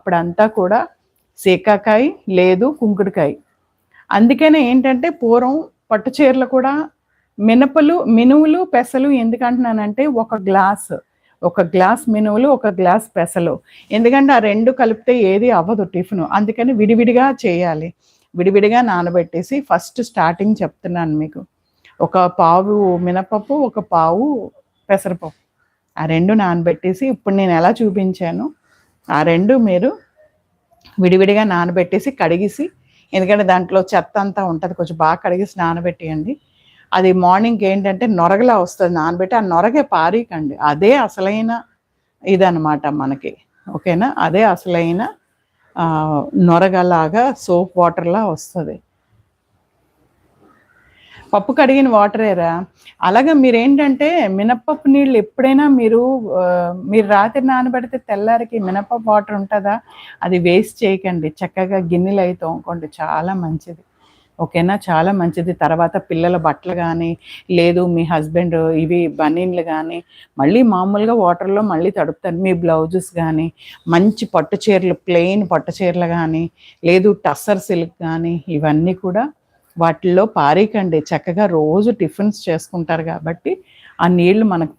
అప్పుడంతా కూడా సీకాకాయ లేదు కుంకుడుకాయ. అందుకనే ఏంటంటే పూర్వం పట్టు చీరలు కూడా మినువులు, పెసలు ఎందుకంటున్నానంటే ఒక గ్లాస్ మినువులు, ఒక గ్లాస్ పెసలు. ఎందుకంటే ఆ 2 కలిపితే ఏది అవ్వదు టిఫిను. అందుకని విడివిడిగా చేయాలి. విడివిడిగా నానబెట్టేసి ఫస్ట్ స్టార్టింగ్ చెప్తున్నాను మీకు. ఒక పావు మినపప్పు, ఒక పావు పెసరపప్పు. ఆ 2 నానబెట్టేసి ఇప్పుడు నేను ఎలా చూపించానో ఆ 2 మీరు విడివిడిగా నానబెట్టేసి కడిగేసి, ఎందుకంటే దాంట్లో చెత్త అంతా ఉంటుంది, కొంచెం బాగా కడిగేసి నానబెట్టేయండి. అది మార్నింగ్కి ఏంటంటే నొరగలా వస్తుంది నానబెట్టి, ఆ నొరగే పారీకండి. అదే అసలైన ఇదనమాట మనకి. ఓకేనా? అదే అసలైన నొరగలాగా సోప్ వాటర్లా వస్తుంది. పప్పు కడిగిన వాటరేరా. అలాగా మీరేంటంటే మినప్పప్పు నీళ్ళు ఎప్పుడైనా మీరు రాత్రి నానబెడితే తెల్లారికి మినప్పప్పు వాటర్ ఉంటుందా, అది వేస్ట్ చేయకండి. చక్కగా గిన్నెలు అయితే తోముకోండి, చాలా మంచిది. ఓకేనా? చాలా మంచిది. తర్వాత పిల్లల బట్టలు కానీ, లేదు మీ హస్బెండ్ ఇవి బనీన్లు కానీ మళ్ళీ మామూలుగా వాటర్లో మళ్ళీ తడుపుతారు. మీ బ్లౌజెస్ కానీ, మంచి పట్టు చీరలు, ప్లెయిన్ పట్టు చీరలు కానీ, లేదు టస్సర్ సిల్క్ కానీ, ఇవన్నీ కూడా వాటిల్లో పారేయకండి. చక్కగా రోజు టిఫిన్స్ చేసుకుంటారు కాబట్టి ఆ నీళ్లు మనకు